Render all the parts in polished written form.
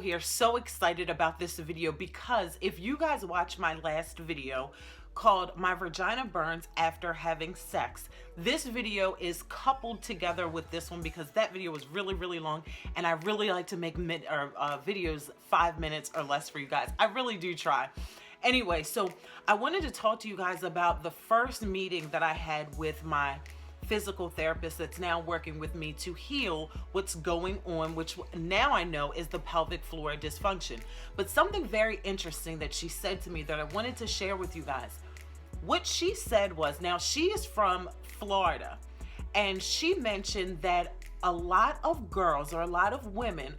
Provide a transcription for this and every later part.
here, so excited about this video because if you guys watch my last video called My Vagina Burns After Having Sex, this video is coupled together with this one because that video was really long, and I really like to make videos 5 minutes or less for you guys. I really do try. Anyway, so I wanted to talk to you guys about the first meeting that I had with my physical therapist that's now working with me to heal what's going on, which now I know is the pelvic floor dysfunction. But something very interesting that she said to me that I wanted to share with you guys. What she said was, now she is from Florida, and she mentioned that a lot of girls or a lot of women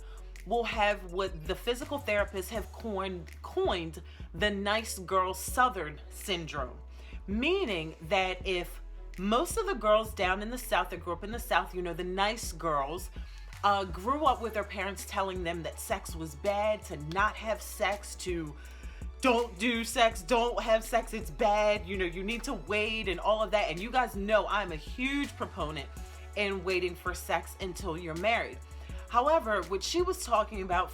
will have what the physical therapists have coined the nice girl southern syndrome, meaning that if most of the girls down in the South that grew up in the South, you know, the nice girls, grew up with their parents telling them that sex was bad, to not have sex, to don't do sex, don't have sex, it's bad, you know, you need to wait and all of that. And you guys know I'm a huge proponent in waiting for sex until you're married. However, what she was talking about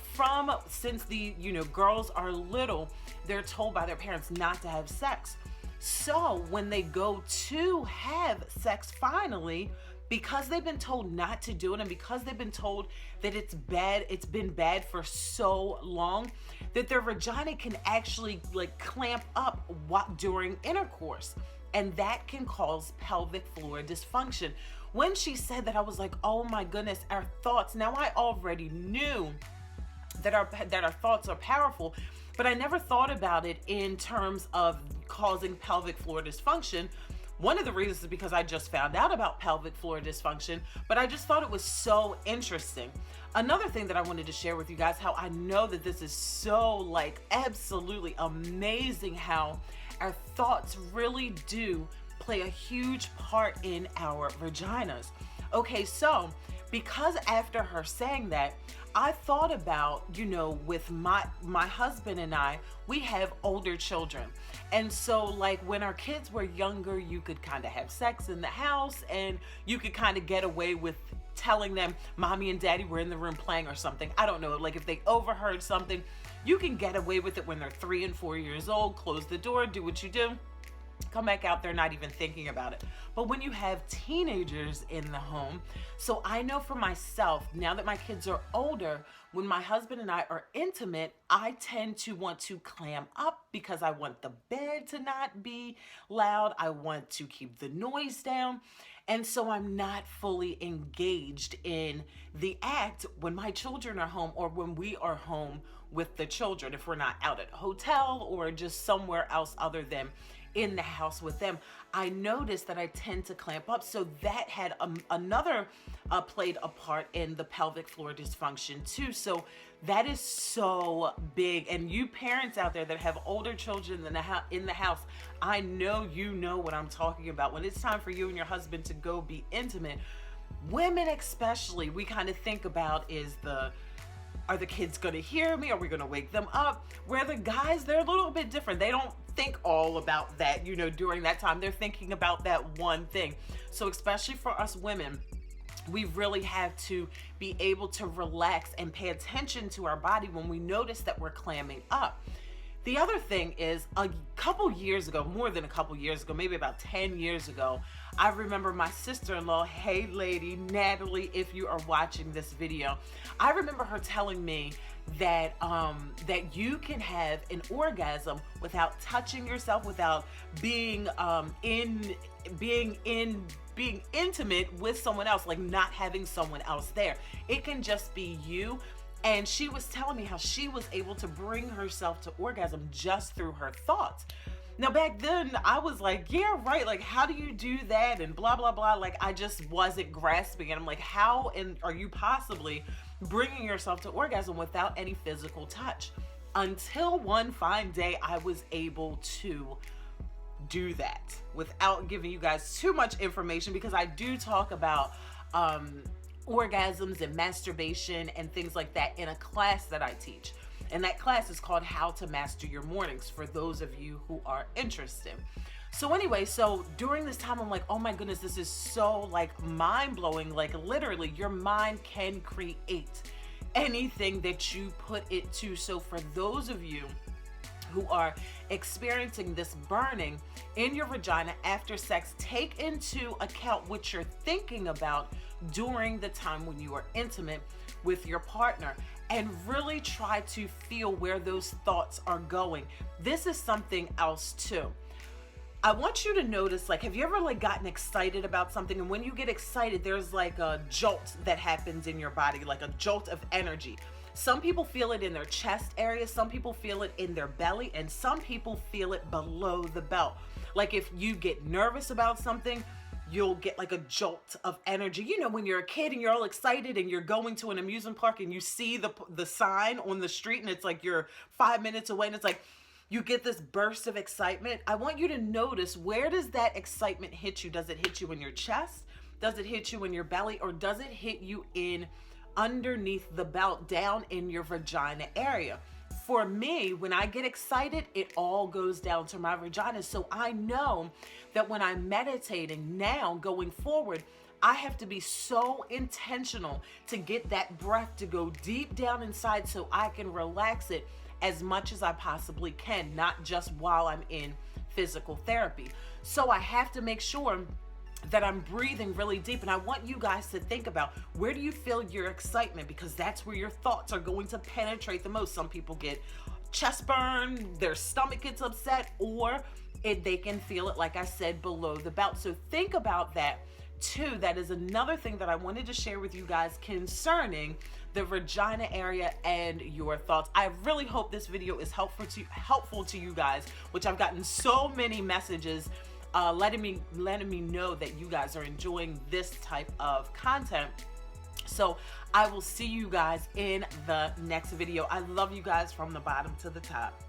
since the, you know, girls are little, they're told by their parents not to have sex. So when they go to have sex finally, because they've been told not to do it and because they've been told that it's bad, it's been bad for so long, that their vagina can actually like clamp up during intercourse. And that can cause pelvic floor dysfunction. When she said that, I was like, oh my goodness, our thoughts. Now I already knew that our thoughts are powerful, but I never thought about it in terms of causing pelvic floor dysfunction. One of the reasons is because I just found out about pelvic floor dysfunction, but I just thought it was so interesting. Another thing that I wanted to share with you guys, how I know that this is so like absolutely amazing, how our thoughts really do play a huge part in our vaginas. Okay, so because after her saying that, I thought about, you know, with my husband and I, we have older children. And so like when our kids were younger, you could kind of have sex in the house and you could kind of get away with telling them mommy and daddy were in the room playing or something. I don't know, like if they overheard something, you can get away with it when they're 3 and 4 years old, close the door, do what you do, come back out, they're not even thinking about it. But when you have teenagers in the home, so I know for myself, now that my kids are older, when my husband and I are intimate, I tend to want to clam up because I want the bed to not be loud. I want to keep the noise down. And so I'm not fully engaged in the act when my children are home or when we are home with the children, if we're not out at a hotel or just somewhere else other than in the house with them. I noticed that I tend to clamp up, so that had another played a part in the pelvic floor dysfunction too. So that is so big, and you parents out there that have older children in the house, I know you know what I'm talking about. When it's time for you and your husband to go be intimate, women especially, we kind of think about are the kids going to hear me? Are we going to wake them up? Where the guys, they're a little bit different. They don't think all about that, you know, during that time. They're thinking about that one thing. So especially for us women, we really have to be able to relax and pay attention to our body when we notice that we're clamming up. The other thing is, a couple years ago, more than a couple years ago, maybe about 10 years ago, I remember my sister-in-law, hey lady, Natalie, if you are watching this video, I remember her telling me that that you can have an orgasm without touching yourself, without being intimate with someone else, like not having someone else there. It can just be you. And she was telling me how she was able to bring herself to orgasm just through her thoughts. Now back then I was like, yeah, right. Like, how do you do that? And blah, blah, blah. Like, I just wasn't grasping. And I'm like, how are you possibly bringing yourself to orgasm without any physical touch? Until one fine day, I was able to do that without giving you guys too much information, because I do talk about, orgasms and masturbation and things like that in a class that I teach. And that class is called How to Master Your Mornings, for those of you who are interested. So anyway, so during this time, I'm like, oh my goodness, this is so like mind blowing. Like literally your mind can create anything that you put it to. So for those of you who are experiencing this burning in your vagina after sex, take into account what you're thinking about during the time when you are intimate with your partner, and really try to feel where those thoughts are going. This is something else too. I want you to notice, like, have you ever like gotten excited about something, and when you get excited, there's like a jolt that happens in your body, like a jolt of energy. Some people feel it in their chest area, some people feel it in their belly, and some people feel it below the belt. Like if you get nervous about something, you'll get like a jolt of energy. You know, when you're a kid and you're all excited and you're going to an amusement park and you see the sign on the street and it's like you're 5 minutes away and it's like you get this burst of excitement. I want you to notice, where does that excitement hit you? Does it hit you in your chest? Does it hit you in your belly? Or does it hit you in underneath the belt, down in your vagina area? For me, when I get excited, it all goes down to my vagina. So I know that when I'm meditating now going forward, I have to be so intentional to get that breath to go deep down inside so I can relax it as much as I possibly can, not just while I'm in physical therapy. So I have to make sure that I'm breathing really deep. And I want you guys to think about, where do you feel your excitement? Because that's where your thoughts are going to penetrate the most. Some people get chest burn, their stomach gets upset, or they can feel it, like I said, below the belt. So think about that too. That is another thing that I wanted to share with you guys concerning the vagina area and your thoughts. I really hope this video is helpful to you guys, which I've gotten so many messages letting me know that you guys are enjoying this type of content. So I will see you guys in the next video. I love you guys from the bottom to the top.